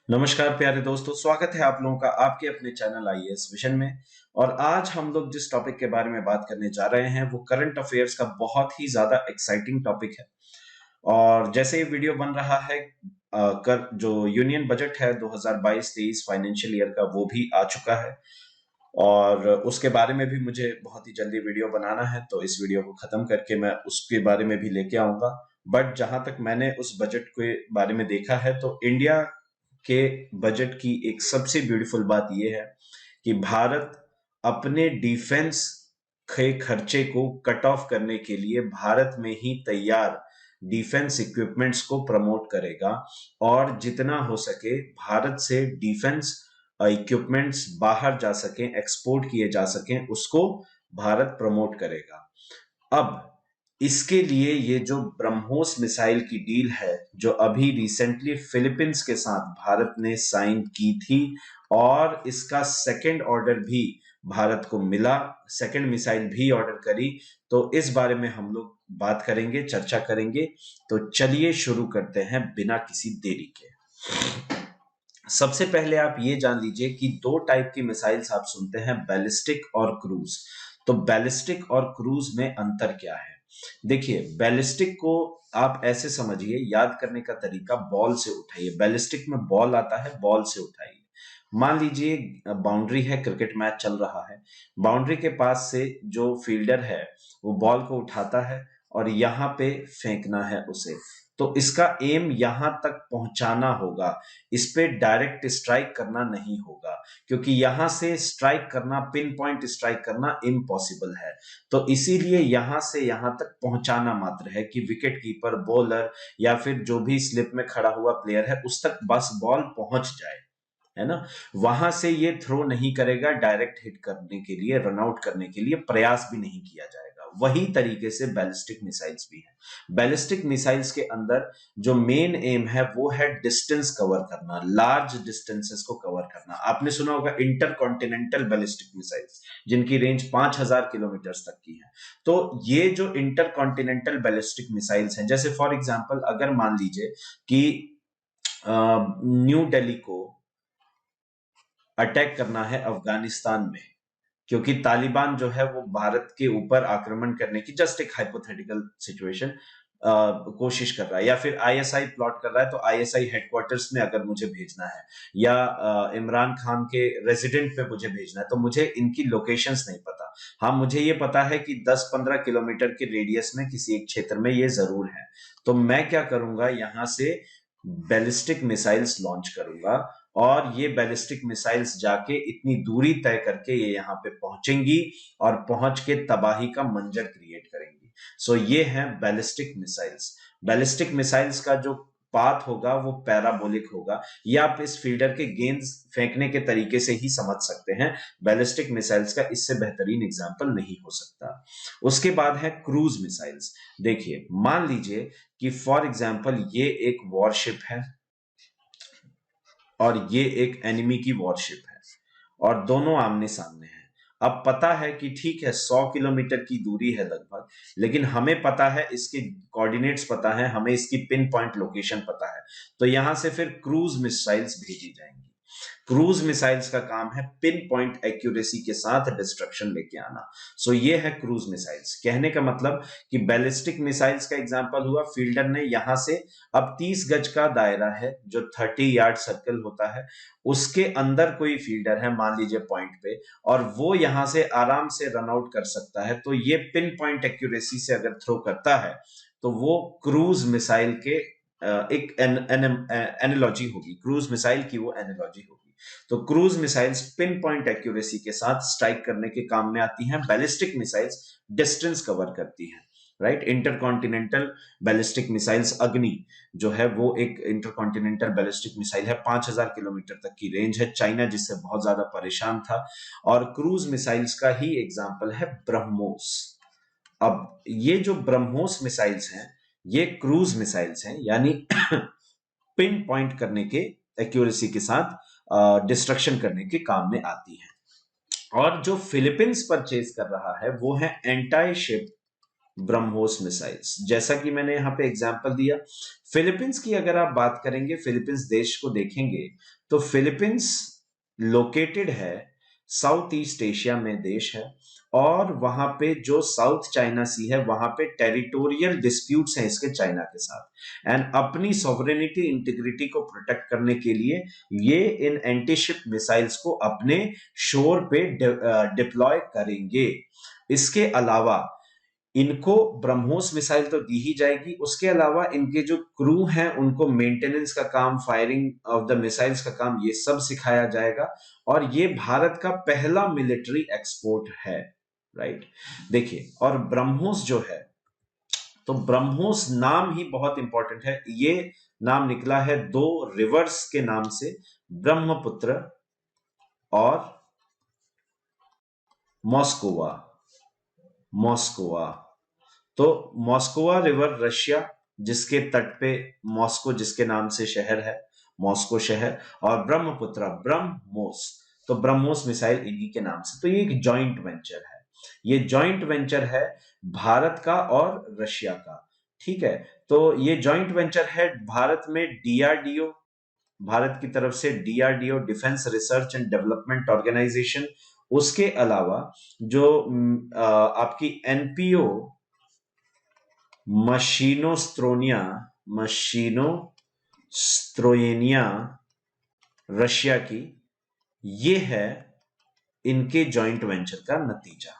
नमस्कार प्यारे दोस्तों, स्वागत है आप लोगों का आपके अपने चैनल आईएएस विजन में। और आज हम लोग जिस टॉपिक के बारे में बात करने जा रहे हैं वो करंट अफेयर्स का बहुत ही ज्यादा एक्साइटिंग टॉपिक है। और जैसे ये वीडियो बन रहा है कर जो यूनियन बजट है 2022-23 फाइनेंशियल ईयर का वो भी आ चुका है। और उसके बारे में भी मुझे बहुत ही जल्दी वीडियो बनाना है, तो इस वीडियो को खत्म करके मैं उसके बारे में भी लेके आऊंगा। बट जहां तक मैंने उस बजट के बारे में देखा है तो इंडिया के बजट की एक सबसे ब्यूटीफुल बात यह है कि भारत अपने डिफेंस के खर्चे को कट ऑफ करने के लिए भारत में ही तैयार डिफेंस इक्विपमेंट्स को प्रमोट करेगा। और जितना हो सके भारत से डिफेंस इक्विपमेंट्स बाहर जा सकें, एक्सपोर्ट किए जा सकें, उसको भारत प्रमोट करेगा। अब इसके लिए ये जो ब्रह्मोस मिसाइल की डील है जो अभी रिसेंटली फिलीपींस के साथ भारत ने साइन की थी, और इसका सेकंड ऑर्डर भी भारत को मिला, सेकंड मिसाइल भी ऑर्डर करी। तो इस बारे में हम लोग बात करेंगे, चर्चा करेंगे। तो चलिए शुरू करते हैं बिना किसी देरी के। सबसे पहले आप ये जान लीजिए कि दो टाइप की मिसाइल्स आप सुनते हैं, बैलिस्टिक और क्रूज। तो बैलिस्टिक और क्रूज में अंतर क्या है? देखिए, बैलिस्टिक को आप ऐसे समझिए, याद करने का तरीका बॉल से उठाइए। बैलिस्टिक में बॉल आता है, बॉल से उठाइए। मान लीजिए बाउंड्री है, क्रिकेट मैच चल रहा है। बाउंड्री के पास से जो फील्डर है वो बॉल को उठाता है और यहां पे फेंकना है उसे। तो इसका एम यहां तक पहुंचाना होगा, इस पे डायरेक्ट स्ट्राइक करना नहीं होगा, क्योंकि यहां से स्ट्राइक करना, पिन पॉइंट स्ट्राइक करना इम्पॉसिबल है। तो इसीलिए यहां से यहां तक पहुंचाना मात्र है कि विकेट कीपर, बॉलर या फिर जो भी स्लिप में खड़ा हुआ प्लेयर है उस तक बस बॉल पहुंच जाए, है ना। वहां से ये थ्रो नहीं करेगा, डायरेक्ट हिट करने के लिए, रन आउट करने के लिए प्रयास भी नहीं किया जाएगा। वही तरीके से बैलिस्टिक मिसाइल्स भी है। बैलिस्टिक मिसाइल्स के अंदर जो मेन एम है वो है डिस्टेंस कवर करना, लार्ज डिस्टेंसेस को कवर करना। आपने सुना होगा इंटर कॉन्टिनेंटल बैलिस्टिक मिसाइल्स, जिनकी रेंज 5000 किलोमीटर तक की है। तो ये जो इंटर कॉन्टिनेंटल बैलिस्टिक मिसाइल्स हैं, जैसे फॉर एग्जांपल अगर मान लीजिए कि न्यू दिल्ली को अटैक करना है अफगानिस्तान में, क्योंकि तालिबान जो है वो भारत के ऊपर आक्रमण करने की, जस्ट एक हाइपोथेटिकल सिचुएशन, कोशिश कर रहा है, या फिर आईएसआई प्लॉट कर रहा है, तो आईएसआई हेडक्वार्टर्स में अगर मुझे भेजना है, या इमरान खान के रेजिडेंट पे मुझे भेजना है, तो मुझे इनकी लोकेशंस नहीं पता। हाँ, मुझे ये पता है कि 10-15 किलोमीटर के रेडियस में किसी एक क्षेत्र में ये जरूर है। तो मैं क्या करूंगा, यहां से बैलिस्टिक मिसाइल्स लॉन्च करूंगा, और ये बैलिस्टिक मिसाइल्स जाके इतनी दूरी तय करके ये यहाँ पे पहुंचेंगी और पहुंच के तबाही का मंजर क्रिएट करेंगी। सो ये हैं बैलिस्टिक मिसाइल्स। बैलिस्टिक मिसाइल्स का जो पाथ होगा वो पैराबोलिक होगा। ये आप इस फील्डर के गेंद फेंकने के तरीके से ही समझ सकते हैं। बैलिस्टिक मिसाइल्स का इससे बेहतरीन एग्जाम्पल नहीं हो सकता। उसके बाद है क्रूज मिसाइल्स। देखिए, मान लीजिए कि फॉर एग्जाम्पल ये एक वॉरशिप है और ये एक एनिमी की वॉरशिप है, और दोनों आमने सामने हैं। अब पता है कि ठीक है, 100 किलोमीटर की दूरी है लगभग, लेकिन हमें पता है, इसके कोऑर्डिनेट्स पता है, हमें इसकी पिन पॉइंट लोकेशन पता है। तो यहां से फिर क्रूज मिसाइल्स भेजी जाएंगी। क्रूज मिसाइल्स का काम है पिन पॉइंट एक्यूरेसी के साथ डिस्ट्रक्शन लेके आना। सो ये है क्रूज मिसाइल्स। कहने का मतलब कि बैलिस्टिक मिसाइल्स का एग्जांपल हुआ, फील्डर ने यहां से, अब 30 गज का दायरा है जो 30 यार्ड सर्कल होता है, उसके अंदर कोई फील्डर है मान लीजिए पॉइंट पे, और वो यहां से आराम से रन आउट कर सकता है। तो ये पिन पॉइंट एक्यूरेसी से अगर थ्रो करता है तो वो क्रूज मिसाइल के एक एनालॉजी होगी, क्रूज मिसाइल की वो एनालॉजी होगी। तो cruise missiles pin point accuracy के साथ स्ट्राइक करने के काम में आती हैं। बैलिस्टिक मिसाइल्स डिस्टेंस कवर करती हैं, राइट। इंटरकॉन्टिनेंटल बैलिस्टिक मिसाइल्स अग्नि जो है वो एक इंटरकॉन्टिनेंटल बैलिस्टिक मिसाइल है, 5000 किलोमीटर तक की रेंज है। चाइना जिससे बहुत ज्यादा परेशान था। और क्रूज मिसाइल्स का ही एग्जाम्पल है ब्रह्मोस। अब ये जो ब्रह्मोस मिसाइल्स हैं ये क्रूज मिसाइल्स हैं, यानी पिन पॉइंट करने के, एक्यूरेसी के साथ डिस्ट्रक्शन करने के काम में आती है। और जो फिलीपींस परचेज कर रहा है वो है एंटाई शिप ब्रह्मोस मिसाइल्स। जैसा कि मैंने यहाँ पे एग्जांपल दिया, फिलीपींस की अगर आप बात करेंगे, फिलीपींस देश को देखेंगे तो फिलीपींस लोकेटेड है साउथ ईस्ट एशिया में देश है, और वहां पे जो साउथ चाइना सी है वहां पे टेरिटोरियल डिस्प्यूट्स हैं इसके चाइना के साथ, एंड अपनी सॉवरेनिटी इंटीग्रिटी को प्रोटेक्ट करने के लिए ये इन एंटीशिप मिसाइल्स को अपने शोर पे डिप्लॉय करेंगे। इसके अलावा इनको ब्रह्मोस मिसाइल तो दी ही जाएगी, उसके अलावा इनके जो क्रू हैं उनको मेंटेनेंस का काम, फायरिंग ऑफ द मिसाइल्स का काम, ये सब सिखाया जाएगा, और ये भारत का पहला मिलिट्री एक्सपोर्ट है, राइट। देखिए, और ब्रह्मोस जो है, तो ब्रह्मोस नाम ही बहुत इंपॉर्टेंट है। ये नाम निकला है दो रिवर्स के नाम से, ब्रह्मपुत्र और मॉस्कोवा। मॉस्कोवा, तो मॉस्कोवा रिवर रशिया, जिसके तट पे मॉस्को जिसके नाम से शहर है, मॉस्को शहर, और ब्रह्मपुत्र ब्रह्मोस, तो ब्रह्मोस मिसाइल इन्हीं के नाम से। तो ये एक जॉइंट वेंचर है, ये जॉइंट वेंचर है भारत का और रशिया का, ठीक है। तो ये जॉइंट वेंचर है भारत में डीआरडीओ, भारत की तरफ से DRDO, defence research and development organisation, उसके अलावा जो आपकी एनपीओ मशीनोस्त्रोनिया, मशीनोस्त्रोयेनिया रशिया की, ये है इनके जॉइंट वेंचर का नतीजा।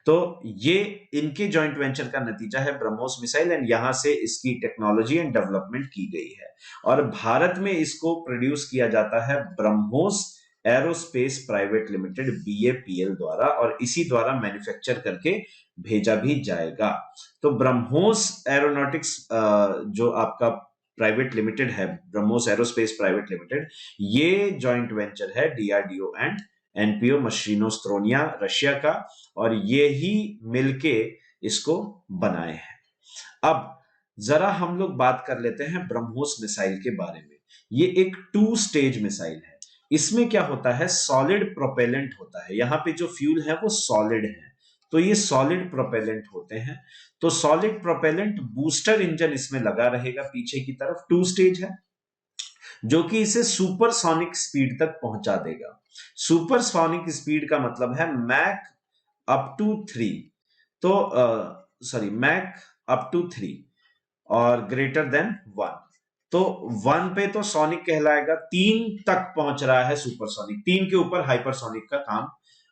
तो ये इनके जॉइंट वेंचर का नतीजा है ब्रह्मोस मिसाइल, एंड यहां से इसकी टेक्नोलॉजी एंड डेवलपमेंट की गई है, और भारत में इसको प्रोड्यूस किया जाता है ब्रह्मोस एरोस्पेस प्राइवेट लिमिटेड बीएपीएल द्वारा, और इसी द्वारा मैन्युफैक्चर करके भेजा भी जाएगा। तो ब्रह्मोस एरोनॉटिक्स जो आपका प्राइवेट लिमिटेड है, ब्रह्मोस एरोस्पेस प्राइवेट लिमिटेड, ये जॉइंट वेंचर है डीआरडीओ एंड एनपीओ मशीनोस्त्रोनिया रशिया का, और ये ही मिलके इसको बनाए हैं। अब जरा हम लोग बात कर लेते हैं ब्रह्मोस मिसाइल के बारे में। ये एक 2 स्टेज मिसाइल है। इसमें क्या होता है, सॉलिड प्रोपेलेंट होता है, यहाँ पे जो फ्यूल है वो सॉलिड है, तो ये सॉलिड प्रोपेलेंट होते हैं। तो सॉलिड प्रोपेलेंट बूस्टर इंजन इसमें लगा रहेगा पीछे की तरफ, 2 स्टेज है, जो कि इसे सुपरसोनिक स्पीड तक पहुंचा देगा। सुपरसोनिक स्पीड का मतलब है मैक अप टू 3, तो सॉरी मैक अप टू 3 और ग्रेटर देन 1। तो 1 पे तो सोनिक कहलाएगा, 3 तक पहुंच रहा है सुपरसोनिक, 3 के ऊपर हाइपरसोनिक का काम,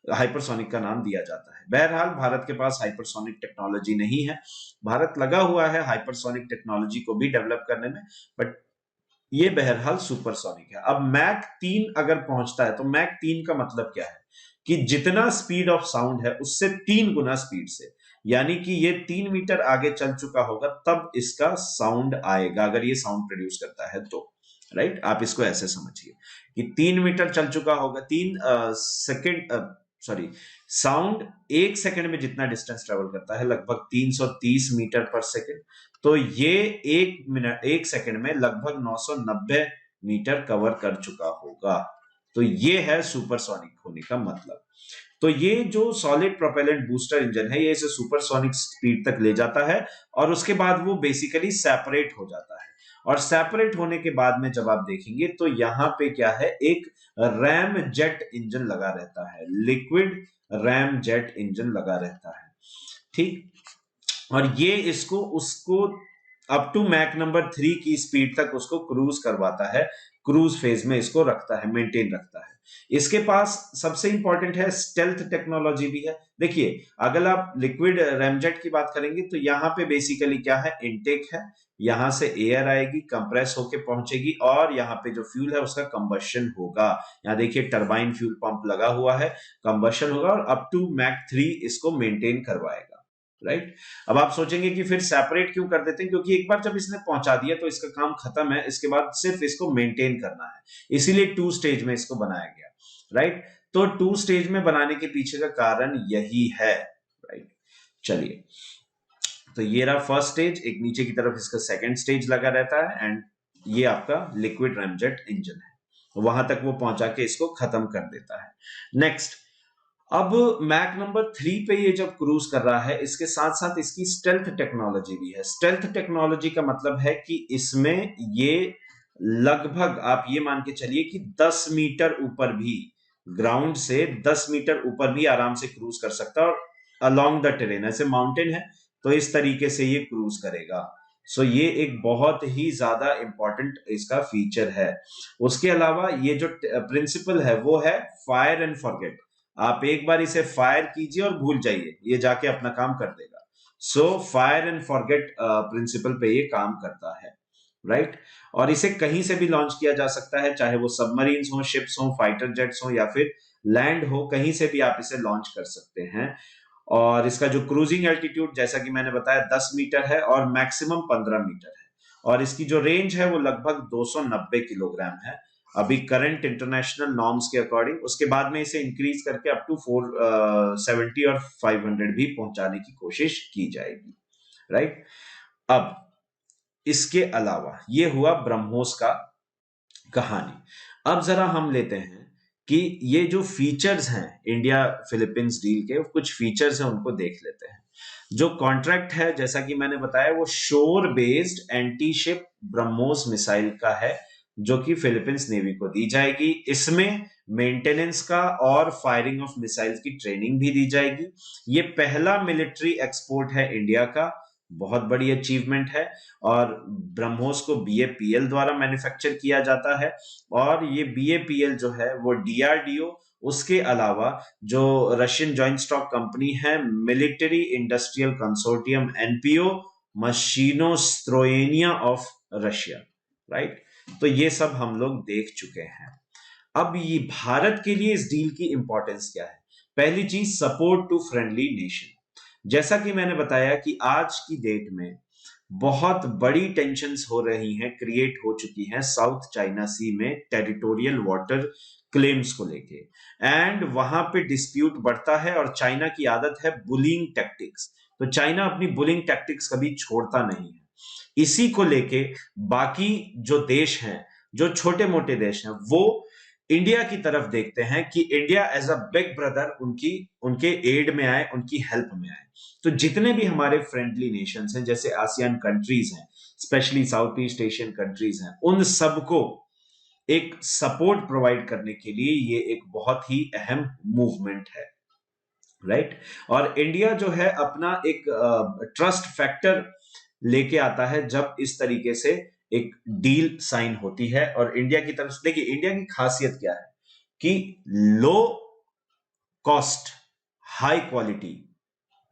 हाइपरसोनिक का नाम दिया जाता है। बहरहाल भारत के पास हाइपरसोनिक टेक्नोलॉजी नहीं है, भारत लगा हुआ है हाइपरसोनिक टेक्नोलॉजी को भी डेवलप करने में, बट ये बहरहाल सुपरसोनिक है। अब मैक 3 अगर पहुंचता है, तो मैक 3 का मतलब क्या है कि जितना स्पीड ऑफ साउंड है उससे 3 गुना स्पीड से, यानी कि ये 3 मीटर आगे चल चुका होगा तब इसका साउंड आएगा, अगर ये साउंड प्रोड्यूस करता है तो, राइट। आप इसको ऐसे समझिए कि 3 मीटर चल चुका होगा, 3 सेकेंड, सॉरी, साउंड 1 सेकंड में जितना डिस्टेंस ट्रेवल करता है लगभग 330 मीटर पर सेकंड, तो ये 1 सेकंड में लगभग 990 मीटर कवर कर चुका होगा। तो ये है सुपरसोनिक होने का मतलब। तो ये जो सॉलिड प्रोपेलेंट बूस्टर इंजन है, ये इसे सुपरसोनिक स्पीड तक ले जाता है, और उसके बाद वो बेसिकली सेपरेट हो जाता है, और सेपरेट होने के बाद में जब आप देखेंगे तो यहां पे क्या है, एक रैम जेट इंजन लगा रहता है, लिक्विड रैम जेट इंजन लगा रहता है, ठीक। और ये इसको उसको अप टू मैक नंबर 3 की स्पीड तक उसको क्रूज करवाता है, क्रूज फेज में इसको रखता है, मेंटेन रखता है। इसके पास सबसे इंपॉर्टेंट है स्टेल्थ टेक्नोलॉजी भी है। देखिए, अगर आप लिक्विड रैमजेट की बात करेंगे तो यहाँ पे बेसिकली क्या है, इनटेक है, यहां से एयर आएगी, कंप्रेस होके पहुंचेगी, और यहाँ पे जो फ्यूल है उसका कंबशन होगा। यहाँ देखिए टरबाइन फ्यूल पंप लगा हुआ है, कंबशन होगा, और अप टू मैक 3 इसको मेंटेन करवाएगा, राइट। अब आप सोचेंगे कि फिर सेपरेट क्यों कर देते हैं, क्योंकि एक बार जब इसने पहुंचा दिया तो इसका काम खत्म है, इसके बाद सिर्फ इसको मेंटेन करना है, इसीलिए 2 स्टेज में इसको बनाया गया, राइट। तो 2 स्टेज में बनाने के पीछे का कारण यही है, राइट। चलिए, तो ये रहा फर्स्ट स्टेज, एक नीचे की तरफ इसका सेकंड स्टेज लगा रहता है, एंड ये आपका लिक्विड रैमजेट इंजन है, वहां तक वो पहुंचा के इसको खत्म कर देता है। नेक्स्ट, अब मैक नंबर 3 पे ये जब क्रूज कर रहा है, इसके साथ साथ इसकी स्टेल्थ टेक्नोलॉजी भी है। स्टेल्थ टेक्नोलॉजी का मतलब है कि इसमें ये लगभग आप ये मान के चलिए कि 10 मीटर ऊपर भी, ग्राउंड से 10 मीटर ऊपर भी आराम से क्रूज कर सकता है। और अलोंग द टेरेन, ऐसे माउंटेन है तो इस तरीके से ये क्रूज करेगा। सो ये एक बहुत ही ज्यादा इंपॉर्टेंट इसका फीचर है। उसके अलावा ये जो प्रिंसिपल है वो है फायर एंड फॉरगेट। आप एक बार इसे फायर कीजिए और भूल जाइए, ये जाके अपना काम कर देगा। So fire and forget principle पे ये काम करता है, राइट। और इसे कहीं से भी लॉन्च किया जा सकता है, चाहे वो सबमरीन्स हो, शिप्स हो, फाइटर जेट्स हो या फिर लैंड हो, कहीं से भी आप इसे लॉन्च कर सकते हैं। और इसका जो क्रूजिंग एल्टीट्यूड जैसा कि मैंने बताया 10 मीटर है और मैक्सिमम 15 मीटर है। और इसकी जो रेंज है वो लगभग 290 किलोग्राम है अभी करंट इंटरनेशनल नॉर्म्स के अकॉर्डिंग। उसके बाद में इसे इंक्रीज करके अप टू 470 और 500 भी पहुंचाने की कोशिश की जाएगी, राइट। अब इसके अलावा ये हुआ ब्रह्मोस का कहानी। अब जरा हम लेते हैं कि ये जो फीचर्स हैं इंडिया फिलीपींस डील के, कुछ फीचर्स हैं उनको देख लेते हैं। जो कॉन्ट्रैक्ट है जैसा कि मैंने बताया वो शोर based anti ship BrahMos missile का है, जो कि फिलीपींस नेवी को दी जाएगी। इसमें मेंटेनेंस का और फायरिंग ऑफ मिसाइल की ट्रेनिंग भी दी जाएगी। ये पहला मिलिट्री एक्सपोर्ट है इंडिया का, बहुत बड़ी अचीवमेंट है। और ब्रह्मोस को बीएपीएल द्वारा मैन्युफैक्चर किया जाता है। और ये बीएपीएल जो है वो डीआरडीओ, उसके अलावा जो रशियन जॉइंट स्टॉक कंपनी है military industrial consortium NPO Mashinostroyenia of Russia, right. तो ये सब हम लोग देख चुके हैं। अब ये भारत के लिए इस डील की इंपॉर्टेंस क्या है? पहली चीज, सपोर्ट टू फ्रेंडली नेशन। जैसा कि मैंने बताया कि आज की डेट में बहुत बड़ी टेंशन्स हो रही हैं, क्रिएट हो चुकी हैं साउथ चाइना सी में टेरिटोरियल वाटर क्लेम्स को लेके। एंड वहां पे डिस्प्यूट बढ़ता है और चाइना की आदत है बुलिंग टैक्टिक्स। तो चाइना अपनी बुलिंग टैक्टिक्स कभी छोड़ता नहीं है। इसी को लेके बाकी जो देश हैं, जो छोटे मोटे देश हैं, वो इंडिया की तरफ देखते हैं कि India as a big brother उनके एड में आए, उनकी हेल्प में आए। तो जितने भी हमारे फ्रेंडली नेशंस हैं, जैसे आसियान कंट्रीज हैं, specially south east Asian countries हैं, उन सबको एक सपोर्ट प्रोवाइड करने के लिए ये एक बहुत ही अहम मूवमेंट है, राइट। और इंडिया जो है अपना एक ट्रस्ट फैक्टर लेके आता है जब इस तरीके से एक डील साइन होती है। और इंडिया की तरफ से देखिए, इंडिया की खासियत क्या है कि लो कॉस्ट हाई क्वालिटी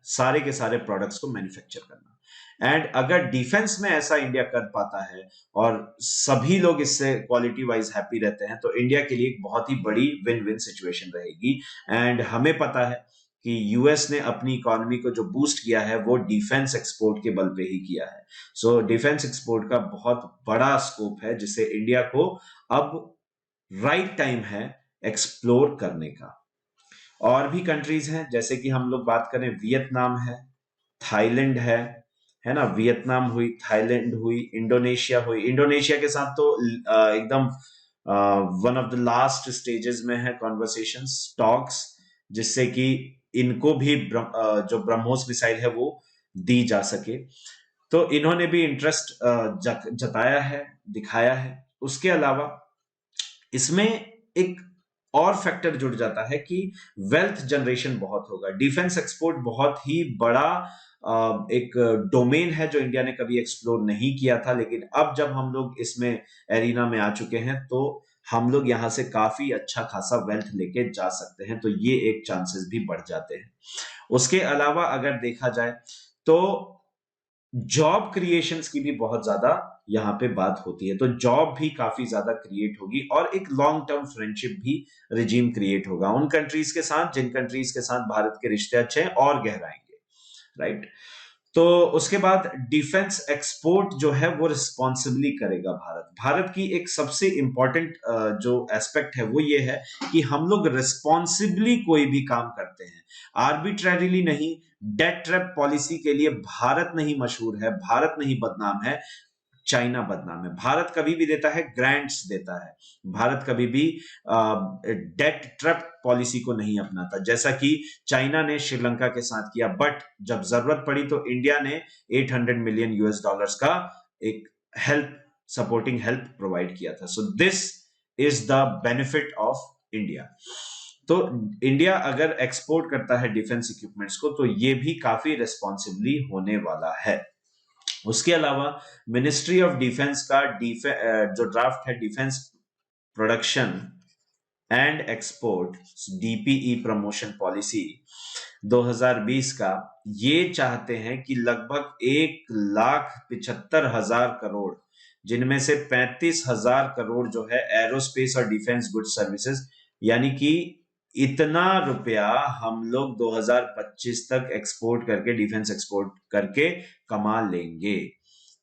सारे के सारे प्रोडक्ट्स को मैन्युफैक्चर करना। एंड अगर डिफेंस में ऐसा इंडिया कर पाता है और सभी लोग इससे क्वालिटी वाइज हैप्पी रहते हैं, तो इंडिया के लिए एक बहुत ही बड़ी विन विन सिचुएशन रहेगी। एंड हमें पता है कि यूएस ने अपनी इकोनॉमी को जो बूस्ट किया है वो डिफेंस एक्सपोर्ट के बल पे ही किया है। सो डिफेंस एक्सपोर्ट का बहुत बड़ा स्कोप है, जिससे इंडिया को अब राइट टाइम है एक्सप्लोर करने का। और भी कंट्रीज हैं, जैसे कि हम लोग बात करें, वियतनाम है, थाईलैंड है ना। वियतनाम हुई, थाईलैंड हुई, इंडोनेशिया हुई। इंडोनेशिया के साथ तो एकदम one of the last stages में है कॉन्वर्सेशंस, टॉक्स, जिससे कि इनको भी जो ब्रह्मोस मिसाइल है वो दी जा सके। तो इन्होंने भी इंटरेस्ट जताया है, दिखाया है। उसके अलावा इसमें एक और फैक्टर जुड़ जाता है कि वेल्थ जनरेशन बहुत होगा। डिफेंस एक्सपोर्ट बहुत ही बड़ा एक डोमेन है जो इंडिया ने कभी एक्सप्लोर नहीं किया था, लेकिन अब जब हम लोग इसमें एरिना में आ चुके हैं तो हम लोग यहां से काफी अच्छा खासा वेल्थ लेके जा सकते हैं। तो ये एक चांसेस भी बढ़ जाते हैं। उसके अलावा अगर देखा जाए तो जॉब क्रिएशंस की भी बहुत ज्यादा यहाँ पे बात होती है। तो जॉब भी काफी ज्यादा क्रिएट होगी और एक लॉन्ग टर्म फ्रेंडशिप भी रिजीम क्रिएट होगा उन कंट्रीज के साथ जिन कंट्रीज के साथ भारत के रिश्ते अच्छे हैं और गहराएंगे, राइट। तो उसके बाद डिफेंस एक्सपोर्ट जो है वो रिस्पॉन्सिबली करेगा भारत। भारत की एक सबसे इंपॉर्टेंट जो एस्पेक्ट है वो ये है कि हम लोग रिस्पॉन्सिबली कोई भी काम करते हैं, आर्बिट्ररीली नहीं। डेट ट्रैप पॉलिसी के लिए भारत नहीं मशहूर है, भारत नहीं बदनाम है। चाइना बदनाम है। भारत कभी भी देता है ग्रांट्स देता है, भारत कभी भी डेट ट्रैप पॉलिसी को नहीं अपनाता, जैसा कि चाइना ने श्रीलंका के साथ किया। बट जब जरूरत पड़ी तो इंडिया ने 800 मिलियन यूएस डॉलर्स का एक हेल्प, सपोर्टिंग हेल्प प्रोवाइड किया था। So this is the benefit of India. तो इंडिया अगर एक्सपोर्ट करता है डिफेंस इक्विपमेंट्स को तो ये भी काफी रिस्पॉन्सिबली होने वाला है। उसके अलावा मिनिस्ट्री ऑफ डिफेंस का जो ड्राफ्ट है defence production and export DPE promotion policy 2020 का, ये चाहते हैं कि लगभग 1,75,000 करोड़, जिनमें से 35,000 करोड़ जो है एरोस्पेस और डिफेंस गुड्स सर्विसेज, यानी कि इतना रुपया हम लोग 2025 तक एक्सपोर्ट करके, डिफेंस एक्सपोर्ट करके कमा लेंगे।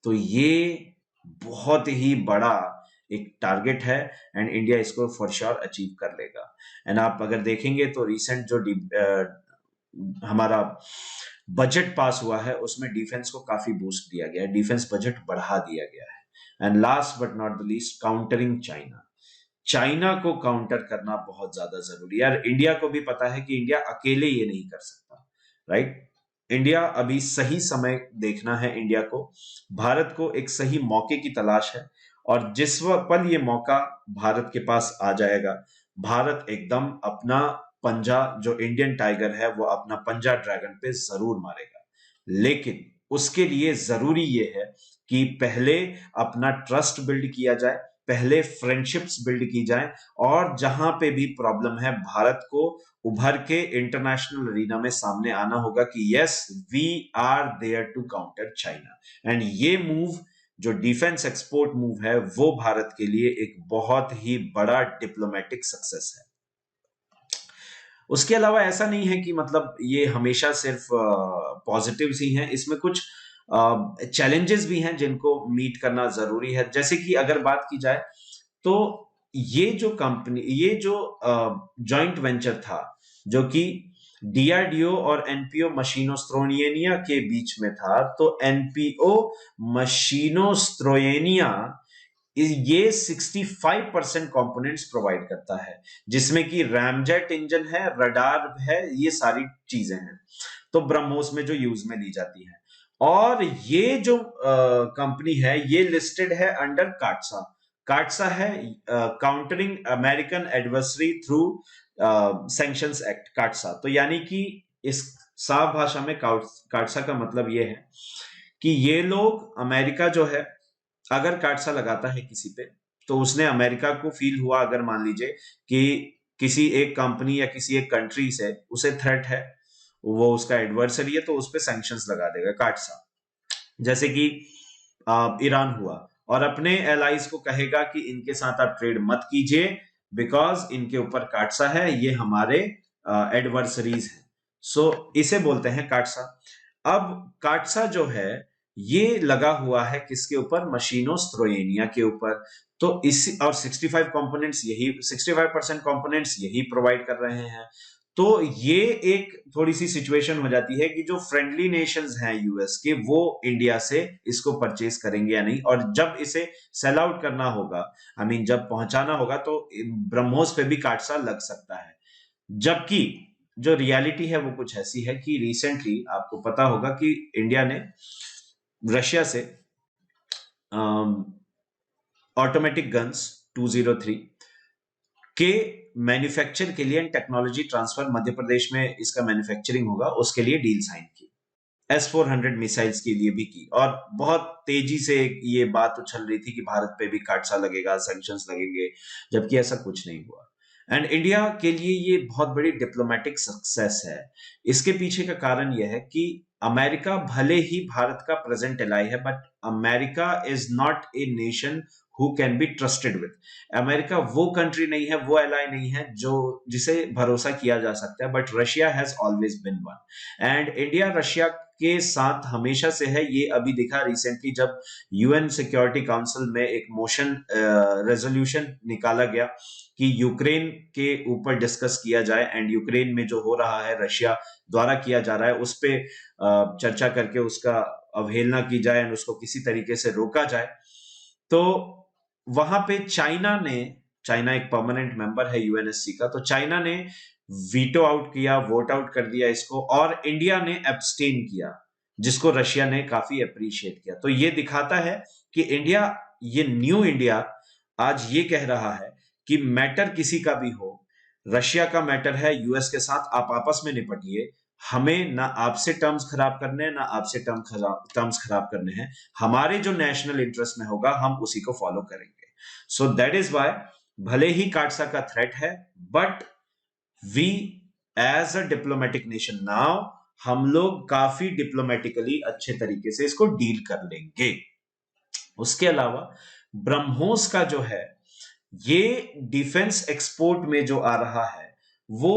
तो ये बहुत ही बड़ा एक टारगेट है एंड इंडिया इसको फॉर श्योर अचीव कर लेगा। एंड आप अगर देखेंगे तो रिसेंट जो हमारा बजट पास हुआ है उसमें डिफेंस को काफी बूस्ट दिया गया है, डिफेंस बजट बढ़ा दिया गया है। And last but not the least, countering China. China को काउंटर करना बहुत ज्यादा जरूरी है। यार इंडिया को भी पता है कि इंडिया अकेले ये नहीं कर सकता, राइट? इंडिया अभी सही समय देखना है इंडिया को, भारत को एक सही मौके की तलाश है, और जिस पल ये मौका भारत के पास आ जाएगा, भारत एकदम अपना पंजा, जो इंडियन टाइगर है वो अपना पंजा ड्रैगन पे जरूर मारेगा। लेकिन उसके लिए जरूरी ये है कि पहले अपना ट्रस्ट बिल्ड किया जाए, पहले फ्रेंडशिप्स बिल्ड की जाए, और जहां पे भी प्रॉब्लम है भारत को उभर के इंटरनेशनल अरीना में सामने आना होगा कि yes we are there to counter China. And ये मूव जो डिफेंस एक्सपोर्ट मूव है वो भारत के लिए एक बहुत ही बड़ा डिप्लोमेटिक सक्सेस है। उसके अलावा ऐसा नहीं है कि मतलब ये हमेशा सिर्फ पॉजिटिव्स ही हैं, इसमें कुछ चैलेंजेस भी हैं जिनको मीट करना जरूरी है। जैसे कि अगर बात की जाए तो ये जो कंपनी, ये जो जॉइंट वेंचर था जो कि डीआरडीओ और एनपीओ मशीनोस्ट्रोयेनिया के बीच में था, तो एनपीओ मशीनोस्ट्रोयेनिया ये 65% कंपोनेंट्स प्रोवाइड करता है, जिसमें कि रैमजेट इंजन है, रडार है, ये सारी चीजें हैं तो ब्रह्मोस में जो यूज में ली जाती है। और ये जो कंपनी है ये लिस्टेड है अंडर काटसा। काटसा है countering American adversary through sanctions act, काटसा। तो यानी कि इस साफ भाषा में काटसा का मतलब ये है कि ये लोग, अमेरिका जो है अगर काटसा लगाता है किसी पे, तो उसने अमेरिका को फील हुआ, अगर मान लीजिए कि किसी एक कंपनी या किसी एक कंट्री से उसे थ्रेट है, वो उसका एडवर्सरी है, तो उस पे सैंक्शंस लगा देगा काटसा। जैसे कि ईरान हुआ, और अपने एलाइज को कहेगा कि इनके साथ आप ट्रेड मत कीजिए बिकॉज इनके ऊपर काटसा है, ये हमारे एडवर्सरीज हैं। सो इसे बोलते हैं काटसा। अब काटसा जो है ये लगा हुआ है किसके ऊपर? मशीनोस्ट्रोयेनिया के ऊपर। तो इस और 65% कंपोनेंट्स यही प्रोवाइड कर रहे हैं। तो ये एक थोड़ी सी सिचुएशन हो जाती है कि जो फ्रेंडली नेशंस हैं यूएस के, वो इंडिया से इसको परचेज करेंगे या नहीं, और जब इसे सेल आउट करना होगा, आई मीन जब पहुंचाना होगा, तो ब्रह्मोस पे भी काटसा लग सकता है। जबकि जो रियलिटी है वो कुछ ऐसी है कि रिसेंटली आपको पता होगा कि इंडिया ने रशिया से ऑटोमेटिक गन्स 203 के मैन्युफैक्चर के लिए टेक्नोलॉजी ट्रांसफर, मध्य प्रदेश में इसका मैन्युफैक्चरिंग होगा, उसके लिए डील साइन की। S-400 मिसाइल्स के लिए भी की, और बहुत तेजी से ये बात उछल रही थी कि भारत पे भी काटसा लगेगा, सैंक्शंस लगेंगे, जबकि ऐसा कुछ नहीं हुआ। एंड इंडिया के लिए ये बहुत बड़ी डिप्लोमेटिक सक्सेस है। इसके पीछे का कारण यह है कि अमेरिका भले ही भारत का प्रेजेंट एलाई है, but America is not a nation who can be trusted with. America वो कंट्री नहीं है, वो एलाई नहीं है जो जिसे भरोसा किया जा सकता है, but Russia has always been one and India Russia के साथ हमेशा से है। ये अभी दिखा रिसेंटली जब यूएन सिक्योरिटी काउंसिल में एक मोशन रेजोल्यूशन निकाला गया कि यूक्रेन के ऊपर डिस्कस किया जाए एंड यूक्रेन में जो हो रहा है रशिया द्वारा किया जा रहा है उस पे चर्चा करके उसका अवहेलना की जाए और उसको किसी तरीके से रोका जाए। तो वहां पे चाइना एक परमानेंट मेंबर है यूएनएससी का, तो चाइना ने वीटो आउट किया, वोट आउट कर दिया इसको, और इंडिया ने एब्सटेन किया, जिसको रशिया ने काफी अप्रिशिएट किया। तो ये दिखाता है कि इंडिया, ये न्यू इंडिया आज ये कह रहा है कि मैटर किसी का भी हो, रशिया का मैटर है यूएस के साथ, आप आपस में निपटिए, हमें ना आपसे टर्म्स खराब करने हैं ना आपसे टर्म्स खराब करने हैं, हमारे जो नेशनल इंटरेस्ट में होगा हम उसी को फॉलो करेंगे। सो दैट इज वाई भले ही काटसा का थ्रेट है, but we as a diplomatic nation now हम लोग काफी डिप्लोमेटिकली अच्छे तरीके से इसको डील कर लेंगे। उसके अलावा ब्रह्मोस का जो है ये डिफेंस एक्सपोर्ट में जो आ रहा है वो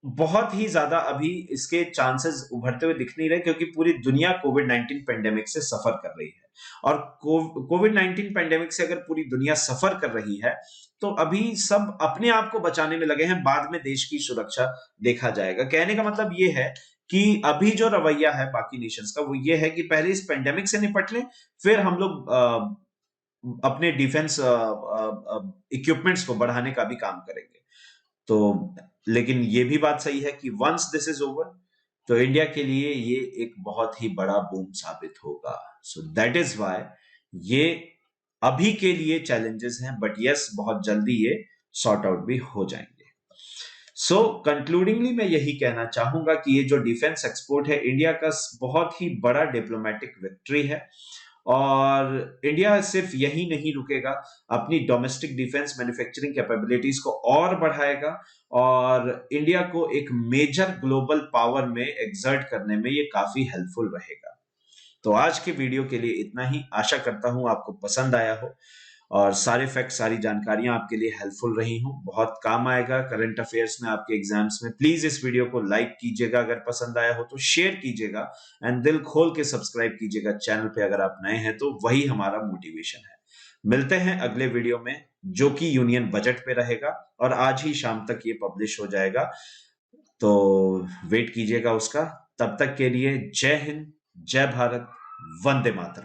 बहुत ही ज्यादा अभी इसके चांसेस उभरते हुए दिख नहीं रहे, क्योंकि पूरी दुनिया कोविड-19 पेंडेमिक से सफर कर रही है। और कोविड-19 पेंडेमिक से अगर पूरी दुनिया सफर कर रही है तो अभी सब अपने आप को बचाने में लगे हैं, बाद में देश की सुरक्षा देखा जाएगा। कहने का मतलब ये है कि अभी जो रवैया है बाकी नेशंस का वो ये है कि पहले इस पेंडेमिक से निपट लें, फिर हम लोग अपने डिफेंस इक्विपमेंट्स को बढ़ाने का भी काम करेंगे। तो लेकिन ये भी बात सही है कि वंस दिस इज ओवर तो इंडिया के लिए ये एक बहुत ही बड़ा बूम साबित होगा। सो दैट इज व्हाई ये अभी के लिए चैलेंजेस हैं, बट यस बहुत जल्दी ये सॉर्ट आउट भी हो जाएंगे। सो कंक्लूडिंगली मैं यही कहना चाहूंगा कि ये जो डिफेंस एक्सपोर्ट है इंडिया का बहुत ही बड़ा डिप्लोमेटिक विक्ट्री है, और इंडिया सिर्फ यही नहीं रुकेगा, अपनी डोमेस्टिक डिफेंस मैन्युफैक्चरिंग कैपेबिलिटीज को और बढ़ाएगा और इंडिया को एक मेजर ग्लोबल पावर में एक्सर्ट करने में ये काफी हेल्पफुल रहेगा। तो आज के वीडियो के लिए इतना ही, आशा करता हूं आपको पसंद आया हो और सारे फैक्ट सारी जानकारियां आपके लिए हेल्पफुल रही हूं, बहुत काम आएगा करंट अफेयर्स में, आपके एग्जाम्स में। प्लीज इस वीडियो को लाइक कीजिएगा, अगर पसंद आया हो तो शेयर कीजिएगा एंड दिल खोल के सब्सक्राइब कीजिएगा चैनल पे अगर आप नए हैं तो, वही हमारा मोटिवेशन है। मिलते हैं अगले वीडियो में जो कि यूनियन बजट पे रहेगा और आज ही शाम तक ये पब्लिश हो जाएगा, तो वेट कीजिएगा उसका। तब तक के लिए जय हिंद, जय भारत, वंदे मातरम।